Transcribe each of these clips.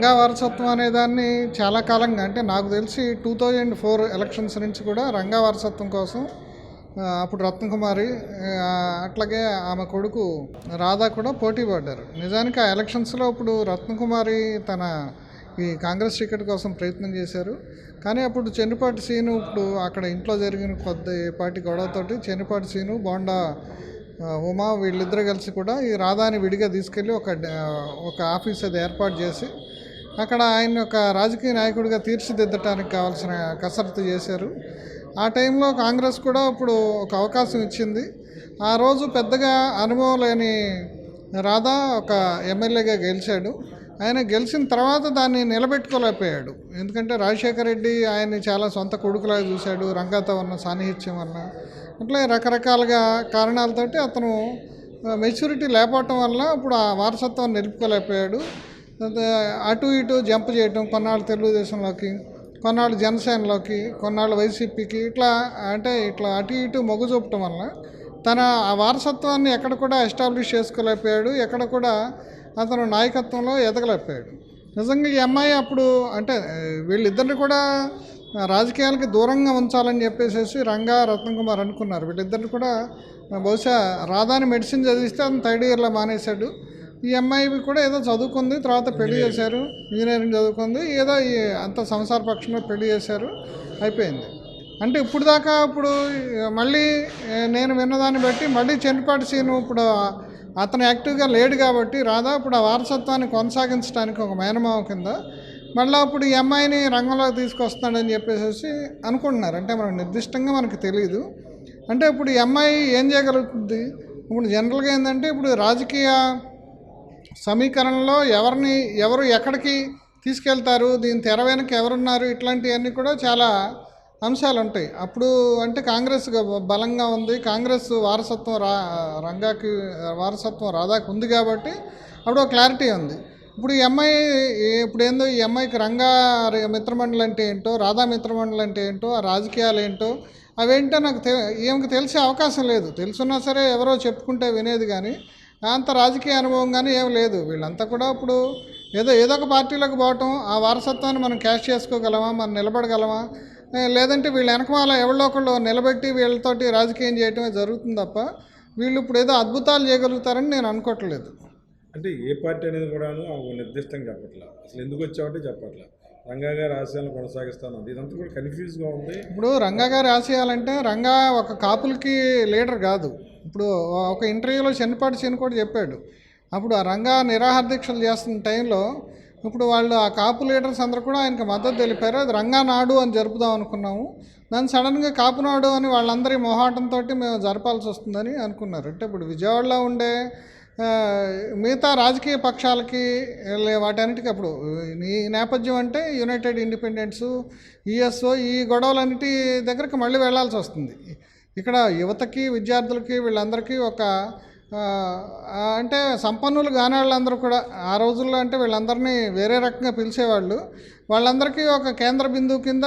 రంగా వారసత్వం అనే దాన్ని చాలా కాలంగా అంటే నాకు తెలిసి 2004 ఎలక్షన్స్ నుంచి కూడా రంగా వారసత్వం కోసం అప్పుడు రత్నకుమారి అట్లాగే ఆమె కొడుకు రాధా కూడా పోటీ పడ్డారు. నిజానికి ఆ ఎలక్షన్స్లో ఇప్పుడు రత్నకుమారి తన ఈ కాంగ్రెస్ టికెట్ కోసం ప్రయత్నం చేశారు. కానీ అప్పుడు చెన్నిపాటి సీను ఇప్పుడు అక్కడ ఇంట్లో జరిగిన కొద్దిపాటి గొడవతోటి చెన్నిపాటి సీను బోండా ఉమా వీళ్ళిద్దరూ కలిసి కూడా ఈ రాధాని విడిగా తీసుకెళ్ళి ఒక ఆఫీస్ అది ఏర్పాటు చేసి అక్కడ ఆయన ఒక రాజకీయ నాయకుడిగా తీర్చిదిద్దటానికి కావాల్సిన కసరత్తు చేశారు. ఆ టైంలో కాంగ్రెస్ కూడా ఇప్పుడు ఒక అవకాశం ఇచ్చింది. ఆ రోజు పెద్దగా అనుభవం లేని రాధా ఒక ఎమ్మెల్యేగా గెలిచాడు. ఆయన గెలిచిన తర్వాత దాన్ని నిలబెట్టుకోలేకపోయాడు. ఎందుకంటే రాజశేఖర రెడ్డి ఆయన్ని చాలా సొంత కొడుకులాగా చూశాడు, రంగాతో ఉన్న సాన్నిహిత్యం వల్ల. అట్లా రకరకాలుగా కారణాలతోటి అతను మెచ్యూరిటీ లేకపోవటం వల్ల ఇప్పుడు ఆ వారసత్వాన్ని నిలుపుకోలేకపోయాడు. అటు ఇటు జంప్ చేయటం, కొన్నాళ్ళు తెలుగుదేశంలోకి, కొన్నాళ్ళు జనసేనలోకి, కొన్నాళ్ళు వైసీపీకి, ఇట్లా అటు ఇటు మొగ్గు చూపటం వల్ల తన ఆ వారసత్వాన్ని ఎక్కడ కూడా ఎస్టాబ్లిష్ చేసుకోలేకపోయాడు. ఎక్కడ కూడా అతను నాయకత్వంలో ఎదగలేకపోయాడు. నిజంగా ఈ అమ్మాయి అప్పుడు అంటే వీళ్ళిద్దరిని కూడా రాజకీయాలకి దూరంగా ఉంచాలని చెప్పేసి రంగా రత్నకుమార్ అనుకున్నారు. వీళ్ళిద్దరిని కూడా బహుశా రాధాని మెడిసిన్ చదివిస్తే అతను 3rd ఇయర్లో మానేశాడు. ఈ అమ్మాయి కూడా ఏదో చదువుకుంది, తర్వాత పెళ్లి చేశారు, ఇంజనీరింగ్ చదువుకుంది, ఏదో అంత సంసార పక్షంలో పెళ్లి చేశారు, అయిపోయింది. అంటే ఇప్పుడు మళ్ళీ నేను విన్నదాన్ని బట్టి మళ్ళీ చెన్నిపాటి సీను ఇప్పుడు అతను యాక్టివ్గా లేడు కాబట్టి రాధా ఇప్పుడు ఆ వారసత్వాన్ని కొనసాగించడానికి ఒక మేనమావ కింద మళ్ళీ అప్పుడు ఈ అమ్మాయిని రంగంలోకి తీసుకొస్తున్నాడని చెప్పేసి అనుకుంటున్నారు. అంటే మనకు నిర్దిష్టంగా మనకు తెలియదు. అంటే ఇప్పుడు ఈ అమ్మాయి ఏం చేయగలుగుతుంది? ఇప్పుడు జనరల్గా ఏంటంటే ఇప్పుడు రాజకీయ సమీకరణలో ఎవరు ఎక్కడికి తీసుకెళ్తారు, దీని తెర వెనక ఎవరున్నారు, ఇట్లాంటివన్నీ కూడా చాలా అంశాలు ఉంటాయి. అప్పుడు అంటే కాంగ్రెస్ బలంగా ఉంది, కాంగ్రెస్ వారసత్వం రంగాకి వారసత్వం రాధాకి ఉంది కాబట్టి అప్పుడు ఒక క్లారిటీ ఉంది. ఇప్పుడు ఈ అమ్మాయి ఏందో ఈ అమ్మాయికి రంగా మిత్రమండలి అంటే ఏంటో, రాధా మిత్రమండలి అంటే ఏంటో, ఆ రాజకీయాలు ఏంటో అవేంటో నాకు ఏమికి తెలిసే అవకాశం లేదు. తెలుసున్నా సరే ఎవరో చెప్పుకుంటే వినేది, కానీ అంత రాజకీయ అనుభవం కానీ ఏం లేదు. వీళ్ళంతా కూడా ఇప్పుడు ఏదో ఒక పార్టీలోకి పోవటం, ఆ వారసత్వాన్ని మనం క్యాష్ చేసుకోగలమా, మనం నిలబడగలమా, లేదంటే వీళ్ళ వెనకమాల ఎవరిలో ఒకళ్ళు నిలబెట్టి వీళ్ళతోటి రాజకీయం చేయటమే జరుగుతుంది తప్ప వీళ్ళు ఇప్పుడు ఏదో అద్భుతాలు చేయగలుగుతారని నేను అనుకోవట్లేదు. అంటే ఏ పార్టీ అనేది కూడా నిర్దిష్టంగా చెప్పట్లా, అసలు ఎందుకు వచ్చావంటే చెప్పట్లా, రంగా గారి ఆశయాలను కొనసాగిస్తాను, ఇదంతా కూడా కన్ఫ్యూజ్గా ఉంది. ఇప్పుడు రంగా గారి ఆశయాలంటే రంగా ఒక కాపులకి లీడర్ కాదు. ఇప్పుడు ఒక ఇంటర్వ్యూలో చెన్నిపాటి సీను కూడా చెప్పాడు. అప్పుడు ఆ రంగా నిరాహార దీక్షలు చేస్తున్న టైంలో ఇప్పుడు వాళ్ళు ఆ కాపు లీడర్స్ అందరూ కూడా ఆయనకు మద్దతు తెలిపారు. అది రంగా నాడు అని జరుపుదాం అనుకున్నాము, దాన్ని సడన్గా కాపు నాడు అని వాళ్ళందరి మొహాటంతో మేము జరపాల్సి వస్తుందని అనుకున్నారు. అంటే ఇప్పుడు విజయవాడలో ఉండే మిగతా రాజకీయ పక్షాలకి వాటన్నిటికీ అప్పుడు ఈ నేపథ్యం అంటే యునైటెడ్ ఇండిపెండెంట్స్, ఈఎస్ఓ, ఈ గొడవలన్నిటి దగ్గరికి మళ్ళీ వెళ్లాల్సి వస్తుంది. ఇక్కడ యువతకి, విద్యార్థులకి, వీళ్ళందరికీ ఒక అంటే సంపన్నులు కాని వాళ్ళందరూ కూడా ఆ రోజుల్లో అంటే వీళ్ళందరినీ వేరే రకంగా పిలిచేవాళ్ళు. వాళ్ళందరికీ ఒక కేంద్ర బిందువు కింద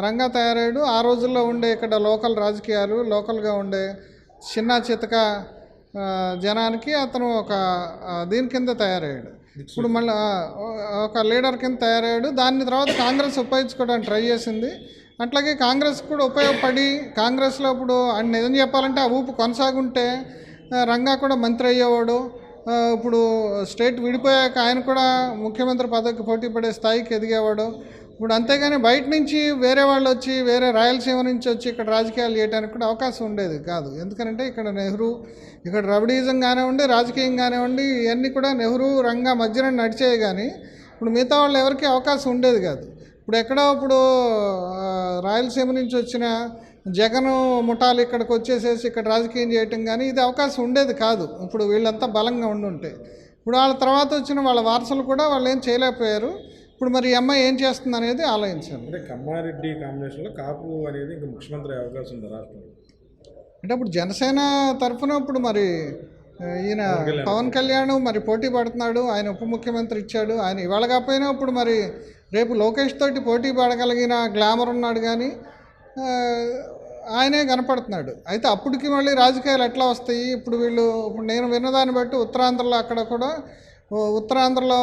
రంగా తయారయ్యాడు. ఆ రోజుల్లో ఉండే ఇక్కడ లోకల్ రాజకీయాలు, లోకల్గా ఉండే చిన్న చితక జనానికి అతను ఒక దీని కింద తయారయ్యాడు. ఇప్పుడు మళ్ళీ ఒక లీడర్ కింద తయారయ్యాడు. దాని తర్వాత కాంగ్రెస్ ఉపయోగించుకోవడానికి ట్రై చేసింది. అట్లాగే కాంగ్రెస్ కూడా ఉపయోగపడి కాంగ్రెస్లో ఇప్పుడు ఆయన నిజం చెప్పాలంటే ఆ ఊపు కొనసాగుంటే రంగా కూడా మంత్రి అయ్యేవాడు. ఇప్పుడు స్టేట్ విడిపోయాక ఆయన కూడా ముఖ్యమంత్రి పదవికి పోటీ పడే స్థాయికి ఎదిగేవాడు. ఇప్పుడు అంతేగాని బయట నుంచి వేరే వాళ్ళు వచ్చి, వేరే రాయలసీమ నుంచి వచ్చి ఇక్కడ రాజకీయాలు చేయడానికి కూడా అవకాశం ఉండేది కాదు. ఎందుకంటే ఇక్కడ నెహ్రూ, ఇక్కడ రౌడీజం కానివ్వండి, రాజకీయం కానివ్వండి, ఇవన్నీ కూడా నెహ్రూ రంగా మధ్యన నడిచేవి. కానీ ఇప్పుడు మిగతా వాళ్ళు ఎవరికి అవకాశం ఉండేది కాదు. ఇప్పుడు రాయలసీమ నుంచి వచ్చిన జగన్ ముఠాలు ఇక్కడికి వచ్చేసేసి ఇక్కడ రాజకీయం చేయటం కానీ ఇది అవకాశం ఉండేది కాదు. ఇప్పుడు వీళ్ళంతా బలంగా ఉండుంటే ఇప్పుడు వాళ్ళ తర్వాత వచ్చిన వాళ్ళ వారసులు కూడా వాళ్ళు ఏం చేయలేకపోయారు. ఇప్పుడు మరి ఈ అమ్మాయి ఏం చేస్తుంది అనేది ఆలోచించాను. అంటే కమ్మారెడ్డి కాంబినేషన్లో కాపు అనేది ఇంకా ముఖ్యమంత్రి అవకాశం ఉంది రాష్ట్రంలో. అంటే ఇప్పుడు జనసేన తరఫున ఇప్పుడు మరి ఈయన పవన్ కళ్యాణ్ మరి పోటీ పడుతున్నాడు. ఆయన ఉప ముఖ్యమంత్రి ఇచ్చాడు. ఆయన ఇవాళ కాకపోయినా ఇప్పుడు మరి రేపు లోకేష్ తోటి పోటీ పడగలిగిన గ్లామర్ ఉన్నాడు, కానీ ఆయనే కనపడుతున్నాడు. అయితే అప్పటికి మళ్ళీ రాజకీయాలు ఎట్లా వస్తాయి? ఇప్పుడు నేను విన్నదాన్ని బట్టి ఉత్తరాంధ్రలో అక్కడ కూడా ఉత్తరాంధ్రలో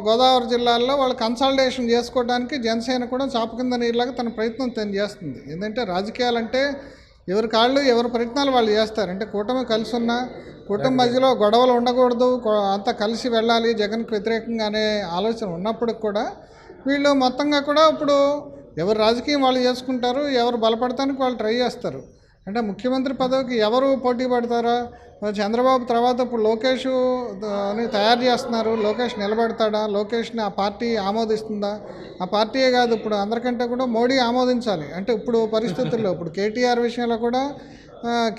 గోదావరి జిల్లాల్లో వాళ్ళు కన్సాలిడేషన్ చేసుకోవడానికి జనసేన కూడా చాప కింద నీరులాగా తన ప్రయత్నం తను చేస్తుంది. ఏంటంటే రాజకీయాలంటే ఎవరి కాళ్ళు ఎవరి ప్రయత్నాలు వాళ్ళు చేస్తారు. అంటే కూటమి కలిసి ఉన్న కూటమి మధ్యలో గొడవలు ఉండకూడదు, అంతా కలిసి వెళ్ళాలి జగన్కి వ్యతిరేకంగా అనే ఆలోచన ఉన్నప్పటికి కూడా వీళ్ళు మొత్తంగా కూడా ఇప్పుడు ఎవరు రాజకీయం వాళ్ళు చేసుకుంటారు, ఎవరు బలపడటానికి వాళ్ళు ట్రై చేస్తారు. అంటే ముఖ్యమంత్రి పదవికి ఎవరు పోటీ పడతారా? చంద్రబాబు తర్వాత ఇప్పుడు లోకేష్ అని తయారు చేస్తున్నారు. లోకేష్ నిలబడతాడా? లోకేష్ని ఆ పార్టీ ఆమోదిస్తుందా? ఆ పార్టీయే కాదు, ఇప్పుడు అందరికంటే కూడా మోడీ ఆమోదించాలి. అంటే ఇప్పుడు పరిస్థితుల్లో ఇప్పుడు కేటీఆర్ విషయంలో కూడా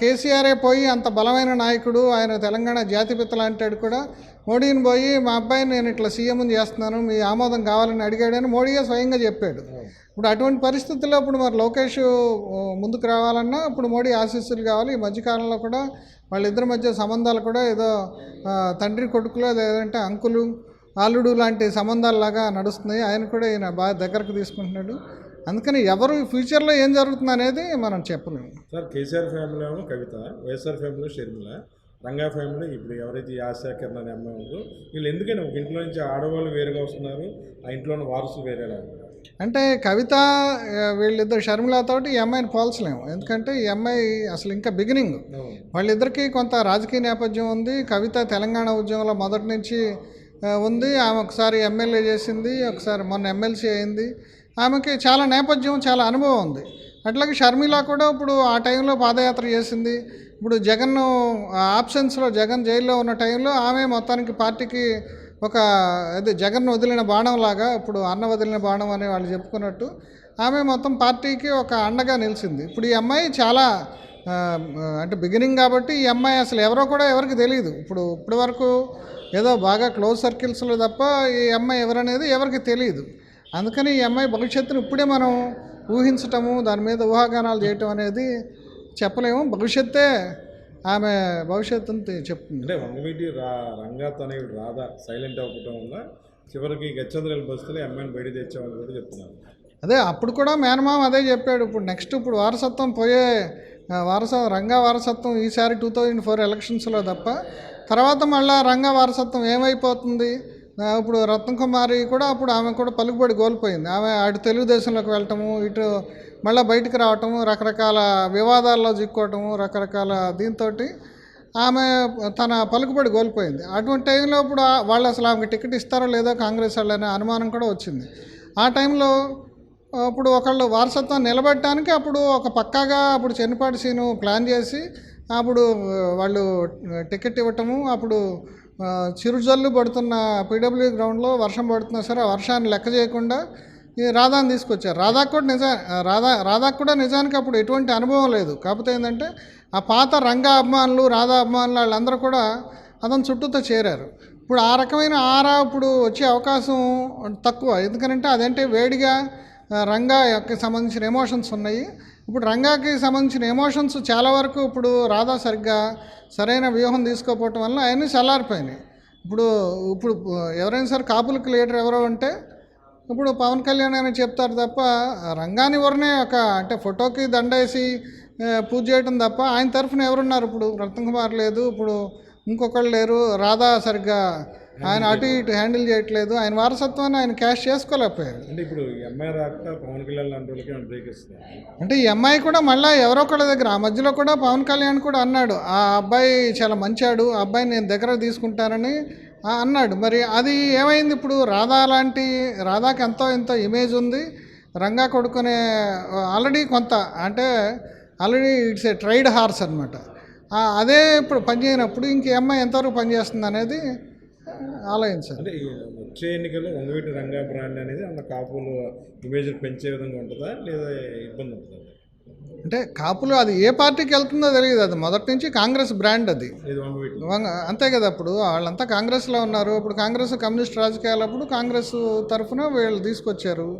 కేసీఆరే పోయి అంత బలమైన నాయకుడు, ఆయన తెలంగాణ జాతిపిత లాంటాడు కూడా మోడీని పోయి మా అబ్బాయిని నేను ఇట్లా సీఎంని చేస్తున్నాను, మీ ఆమోదం కావాలని అడిగాడని మోడీయే స్వయంగా చెప్పాడు. ఇప్పుడు అటువంటి పరిస్థితుల్లో ఇప్పుడు మరి లోకేష్ ముందుకు రావాలన్నా ఇప్పుడు మోడీ ఆశీస్సులు కావాలి. ఈ మధ్యకాలంలో కూడా వాళ్ళిద్దరి మధ్య సంబంధాలు కూడా ఏదో తండ్రి కొడుకులో లేదంటే అంకులు అల్లుడు లాంటి సంబంధాలలాగా నడుస్తున్నాయి. ఆయన కూడా ఈయన బాగా దగ్గరకు తీసుకుంటున్నాడు. అందుకని ఎవరు ఫ్యూచర్లో ఏం జరుగుతుంది అనేది మనం చెప్పలేము. సార్ కేసీఆర్ ఫ్యామిలీ ఏమో కవిత, వైఎస్ఆర్ ఫ్యామిలీ షర్మిల, రంగా ఫ్యామిలీ ఇప్పుడు ఎవరైతే ఈ ఆశా కిరణ్ అనే అమ్మాయి ఉందో వీళ్ళు ఎందుకని ఒక ఇంట్లో నుంచి ఆడవాళ్ళు వేరుగా వస్తున్నారు, ఆ ఇంట్లోని వారసులు వేరేలా ఉన్నారు? అంటే కవిత వీళ్ళిద్దరు షర్మిలతోటి ఈ అమ్మాయిని పోల్చలేము. ఎందుకంటే ఈ అమ్మాయి అసలు ఇంకా బిగినింగ్. వాళ్ళిద్దరికీ కొంత రాజకీయ నేపథ్యం ఉంది. కవిత తెలంగాణ ఉద్యమంలో మొదటి నుంచి ఉంది. ఆమె ఒకసారి ఎమ్మెల్యే చేసింది, ఒకసారి మొన్న ఎమ్మెల్సీ అయింది. ఆమెకి చాలా నేపథ్యం, చాలా అనుభవం ఉంది. అట్లాగే షర్మిల కూడా ఇప్పుడు ఆ టైంలో పాదయాత్ర చేసింది. ఇప్పుడు జగన్ ఆప్షన్స్లో జగన్ జైల్లో ఉన్న టైంలో ఆమె మొత్తానికి పార్టీకి ఒక అదే జగన్ వదిలిన బాణం లాగా, ఇప్పుడు అన్న వదిలిన బాణం అని వాళ్ళు చెప్పుకున్నట్టు ఆమె మొత్తం పార్టీకి ఒక అండగా నిలిచింది. ఇప్పుడు ఈ అమ్మాయి చాలా అంటే బిగినింగ్ కాబట్టి ఈ అమ్మాయి అసలు ఎవరో కూడా ఎవరికి తెలియదు. ఇప్పటి వరకు ఏదో బాగా క్లోజ్ సర్కిల్స్లో తప్ప ఈ అమ్మాయి ఎవరనేది ఎవరికి తెలియదు. అందుకని ఈ అమ్మాయి భవిష్యత్తును ఇప్పుడే మనం ఊహించటము, దాని మీద ఊహాగానాలు చేయటం అనేది చెప్పలేము. భవిష్యత్తే ఆమె భవిష్యత్తుని చెప్తుంది. అంటే వంగవీటి రంగా తనయుడు రాధా సైలెంట్ అవ్వటం వల్ల చివరికి గచ్చంద్రాలు బస్తులు అమ్మాయిని బయట తెచ్చామని కూడా చెప్తున్నారు. అదే అప్పుడు కూడా మేనమామ అదే చెప్పాడు. ఇప్పుడు వారసత్వం పోయే రంగా వారసత్వం ఈసారి 2004 ఎలక్షన్స్లో తప్ప తర్వాత మళ్ళీ రంగా వారసత్వం ఏమైపోతుంది? ఇప్పుడు రత్నకుమారి కూడా అప్పుడు ఆమె కూడా పలుకుబడి కోల్పోయింది. ఆమె అటు తెలుగుదేశంలోకి వెళ్ళటము, ఇటు మళ్ళీ బయటకు రావటము, రకరకాల వివాదాల్లో చిక్కోవటము, రకరకాల దీంతో ఆమె తన పలుకుబడి కోల్పోయింది. అటువంటి టైంలో ఇప్పుడు వాళ్ళు అసలు ఆమెకు టికెట్ ఇస్తారో లేదో కాంగ్రెస్ వాళ్ళు అనే అనుమానం కూడా వచ్చింది. ఆ టైంలో ఇప్పుడు ఒకళ్ళు వారసత్వం నిలబెట్టడానికి అప్పుడు ఒక పక్కాగా అప్పుడు చెన్నిపాటి సీను ప్లాన్ చేసి అప్పుడు వాళ్ళు టికెట్ ఇవ్వటము, అప్పుడు చిరుజల్లు పడుతున్న పీడబ్ల్యూ గ్రౌండ్లో వర్షం పడుతున్నా సరే ఆ వర్షాన్ని లెక్క చేయకుండా ఈ రాధాని తీసుకొచ్చారు. రాధాకు కూడా నిజానికి అప్పుడు ఎటువంటి అనుభవం లేదు. కాకపోతే ఏంటంటే ఆ పాత రంగా అభిమానులు, రాధా అభిమానులు వాళ్ళందరూ కూడా అతని చుట్టూతో చేరారు. ఇప్పుడు ఆ రకమైన ఆరా ఇప్పుడు వచ్చే అవకాశం తక్కువ. ఎందుకంటే అదంటే వేడిగా రంగాకి సంబంధించిన ఎమోషన్స్ ఉన్నాయి. ఇప్పుడు రంగాకి సంబంధించిన ఎమోషన్స్ చాలా వరకు ఇప్పుడు రాధా సరైన వ్యూహం తీసుకోకపోవటం వల్ల అవన్నీ చల్లారిపోయినాయి. ఇప్పుడు ఎవరైనా సరే కాపులకు లీడర్ ఎవరో అంటే ఇప్పుడు పవన్ కళ్యాణ్ అని చెప్తారు తప్ప రంగాని ఎవరినే అంటే ఫోటోకి దండేసి పూజ చేయడం తప్ప ఆయన తరఫున ఎవరున్నారు? ఇప్పుడు రత్నకుమార్ లేదు, ఇప్పుడు ఇంకొకళ్ళు లేరు, రాధా సరిగ్గా ఆయన అటు ఇటు హ్యాండిల్ చేయట్లేదు. ఆయన వారసత్వాన్ని ఆయన క్యాష్ చేసుకోలేకపోయారు. అంటే ఇప్పుడు ఈ అమ్మాయి రాక పవన్ కళ్యాణ్ లాంటి వాళ్ళకి బ్రేక్ ఇస్తుంది. అంటే ఈ అమ్మాయి కూడా మళ్ళీ ఎవరో ఒకళ్ళ దగ్గర ఆ మధ్యలో కూడా పవన్ కళ్యాణ్ కూడా అన్నాడు, ఆ అబ్బాయి చాలా మంచాడు, ఆ అబ్బాయిని నేను దగ్గర తీసుకుంటానని అన్నాడు. మరి అది ఏమైంది? ఇప్పుడు రాధాకి ఎంతో ఇమేజ్ ఉంది. రంగా కొడుకునే ఆల్రెడీ కొంత అంటే already it's a tried horse అనమాట. అదే ఇప్పుడు పనిచేయనప్పుడు ఇంక అమ్మాయి ఎంతవరకు పనిచేస్తుంది అనేది ఆలోచించాలి. అంటే వచ్చే ఎన్నికల్లో వంగవీటి రంగా బ్రాండ్ అనేది అన్న కాపులు ఇమేజ్ పెంచే విధంగా ఉంటుందా లేదా ఇబ్బంది ఉంటుందా? అంటే కాపులు అది ఏ పార్టీకి వెళ్తుందో తెలియదు. అది మొదటి నుంచి కాంగ్రెస్ బ్రాండ్ అది. అంతే కదా, అప్పుడు వాళ్ళంతా కాంగ్రెస్లో ఉన్నారు. ఇప్పుడు కాంగ్రెస్ కమ్యూనిస్ట్ రాజకీయాలు అప్పుడు కాంగ్రెస్ తరఫున వీళ్ళు తీసుకొచ్చారు.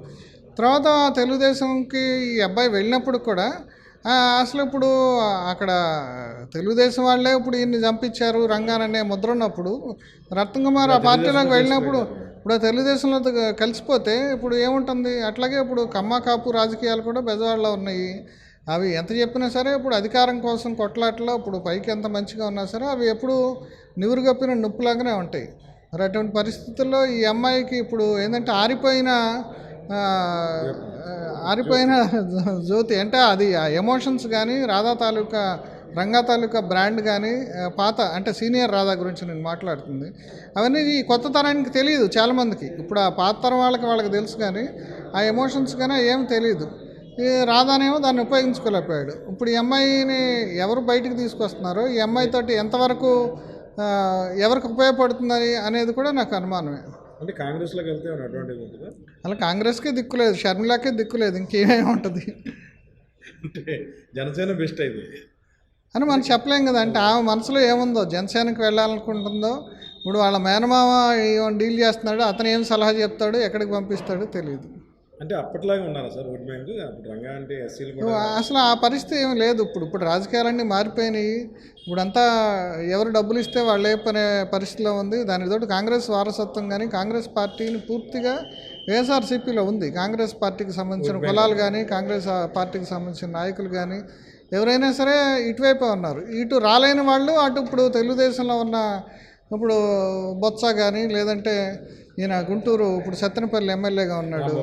తర్వాత తెలుగుదేశంకి ఈ అబ్బాయి వెళ్ళినప్పుడు కూడా అసలు ఇప్పుడు అక్కడ తెలుగుదేశం వాళ్ళే ఇప్పుడు ఈయన్ని చంపించారు రంగాననే ముద్ర ఉన్నప్పుడు రత్నకుమార్ ఆ పార్టీలోకి వెళ్ళినప్పుడు ఇప్పుడు తెలుగుదేశంలో కలిసిపోతే ఇప్పుడు ఏముంటుంది? అట్లాగే ఇప్పుడు కాపు రాజకీయాలు కూడా బెజవాడలో ఉన్నాయి. అవి ఎంత చెప్పినా సరే ఇప్పుడు అధికారం కోసం కొట్లాటలో ఇప్పుడు పైకి ఎంత మంచిగా ఉన్నా సరే అవి ఎప్పుడు నివురుగప్పిన నొప్పులాగానే ఉంటాయి. మరి అటువంటి పరిస్థితుల్లో ఈ అమ్మాయికి ఇప్పుడు ఏంటంటే ఆ, ఆరిపోయిన జ్యోతి అంటే అది ఆ ఎమోషన్స్ కానీ రాధా తాలూకా రంగా తాలూకా బ్రాండ్ కానీ పాత అంటే సీనియర్ రాధా గురించి నేను మాట్లాడుతుంది అవన్నీ ఈ కొత్త తరానికి తెలియదు చాలామందికి. ఇప్పుడు ఆ పాత తరం వాళ్ళకి తెలుసు కానీ ఆ ఎమోషన్స్ కానీ ఏం తెలియదు. ఈ రాధానేమో దాన్ని ఉపయోగించుకోలేకపోయాడు. ఇప్పుడు ఈ అమ్మాయిని ఎవరు బయటికి తీసుకొస్తున్నారో ఈ అమ్మాయితోటి ఎంతవరకు ఎవరికి ఉపయోగపడుతుంది అనేది కూడా నాకు అనుమానమే. అంటే కాంగ్రెస్లోకి వెళ్తే ఏమైనా అడ్వాంటేజ్ ఉంటుందా? అలా కాంగ్రెస్కే దిక్కులేదు, షర్మిలాకే దిక్కులేదు, ఇంకేమేమి ఉంటుంది అంటే జనసేన బెస్ట్ అయితే అని మనం చెప్పలేం కదా. అంటే ఆమె మనసులో ఏముందో, జనసేనకి వెళ్ళాలనుకుంటుందో, ఇప్పుడు వాళ్ళ మేనమామ డీల్ చేస్తున్నాడు, అతను ఏం సలహా చెప్తాడు, ఎక్కడికి పంపిస్తాడో తెలియదు. అంటే అప్పట్లాగే ఉన్నారా సార్ ఓట్ బ్యాంక్? అప్పుడు రంగా అంటే ఎస్సీలు కూడా అసలు ఆ పరిస్థితి ఏమి లేదు. ఇప్పుడు రాజకీయాలన్నీ మారిపోయినాయి. ఇప్పుడంతా ఎవరు డబ్బులు ఇస్తే వాళ్ళే పనే పరిస్థితిలో ఉంది. దానితోటి కాంగ్రెస్ వారసత్వం కానీ కాంగ్రెస్ పార్టీని పూర్తిగా వైఎస్ఆర్సీపీలో ఉంది. కాంగ్రెస్ పార్టీకి సంబంధించిన కులాలు కానీ కాంగ్రెస్ పార్టీకి సంబంధించిన నాయకులు కానీ ఎవరైనా సరే ఇటువైపే ఉన్నారు. ఇటు రాలేని వాళ్ళు అటు ఇప్పుడు తెలుగుదేశంలో ఉన్న ఇప్పుడు బొత్స కానీ లేదంటే ఈయన గుంటూరు ఇప్పుడు సత్తెనపల్లి ఎమ్మెల్యేగా ఉన్నాడు,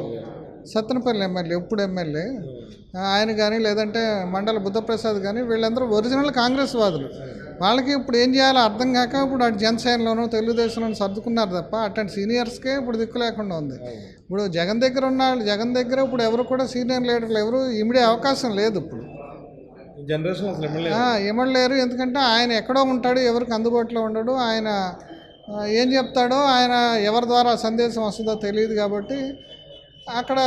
సత్తెనపల్లి ఎమ్మెల్యే ఇప్పుడు ఎమ్మెల్యే ఆయన కానీ లేదంటే మండల బుద్ధప్రసాద్ కానీ వీళ్ళందరూ ఒరిజినల్ కాంగ్రెస్ వాదులు. వాళ్ళకి ఇప్పుడు ఏం చేయాలో అర్థం కాక ఇప్పుడు అటు జనసేనలోనూ తెలుగుదేశంలోనూ సర్దుకున్నారు తప్ప అట్లాంటి సీనియర్స్కే ఇప్పుడు దిక్కు లేకుండా ఉంది. ఇప్పుడు జగన్ దగ్గర ఉన్నాళ్ళు, జగన్ దగ్గర ఇప్పుడు ఎవరు కూడా సీనియర్ లీడర్లు ఎవరు ఇమిడే అవకాశం లేదు. ఇప్పుడు జనరేషన్ అసలు ఇమ్మడలేరు. ఎందుకంటే ఆయన ఎక్కడో ఉంటాడు, ఎవరికి అందుబాటులో ఉండడు. ఆయన ఏం చెప్తాడో, ఆయన ఎవరి ద్వారా సందేశం వస్తుందో తెలియదు. కాబట్టి అక్కడ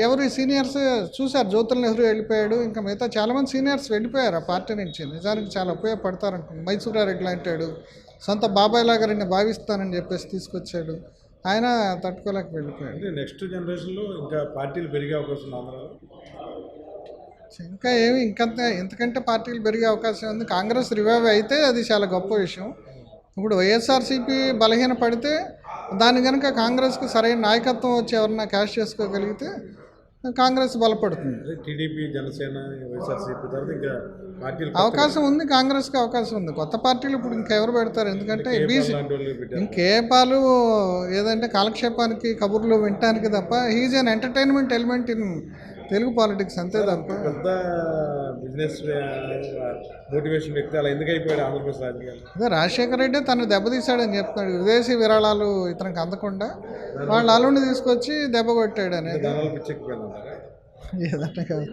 ఎవరు సీనియర్స్ చూశారు. జ్యోతుల్ నెహ్రూ వెళ్ళిపోయాడు, ఇంకా మిగతా చాలామంది సీనియర్స్ వెళ్ళిపోయారు ఆ పార్టీ నుంచి. నిజానికి చాలా ఉపయోగపడతారు అనుకుంటున్నాను. మైసూరారెడ్డి లాంటాడు, సొంత బాబాయ్ లాగా రెండు భావిస్తానని చెప్పేసి తీసుకొచ్చాడు, ఆయన తట్టుకోలేక వెళ్ళిపోయాడు. అంటే నెక్స్ట్ జనరేషన్లో ఇంకా పార్టీలు పెరిగే అవకాశం ఆంధ్రాలో ఇంకా ఏమి ఇంతకంటే పార్టీలు పెరిగే అవకాశం ఉంది. కాంగ్రెస్ రివైవ్ అయితే అది చాలా గొప్ప విషయం. ఇప్పుడు వైఎస్ఆర్సీపీ బలహీన పడితే దాన్ని కనుక కాంగ్రెస్కి సరైన నాయకత్వం వచ్చి ఎవరన్నా క్యాష్ చేసుకోగలిగితే కాంగ్రెస్ బలపడుతుంది. టీడీపీ జనసేన వైఎస్ఆర్సీపీ తర్వాత ఇంకా పార్టీలు అవకాశం ఉంది, కాంగ్రెస్కి అవకాశం ఉంది. కొత్త పార్టీలు ఇప్పుడు ఇంకెవరు పెడతారు? ఎందుకంటే బీసీ ఇంకేపాలు ఏదంటే కాలక్షేపానికి కబుర్లు వినటానికి తప్ప he's an entertainment element in Telugu politics అంతే తప్ప. పెద్ద బిజినెస్ మోటివేషన్ వ్యక్తి అలా ఎందుకు అయిపోయాడు ఆంధ్రప్రదేశ్ రాజకీయాలు? అదే రాజశేఖర రెడ్డి తను దెబ్బతీశాడని చెప్తున్నాడు. విదేశీ విరాళాలు ఇతనికి అందకుండా వాళ్ళ అల్లుడిని తీసుకొచ్చి దెబ్బ కొట్టాడు అనేది ధనాలు పిచ్చెక్కిపోయిందంటారా? ఏదంటే కాదు.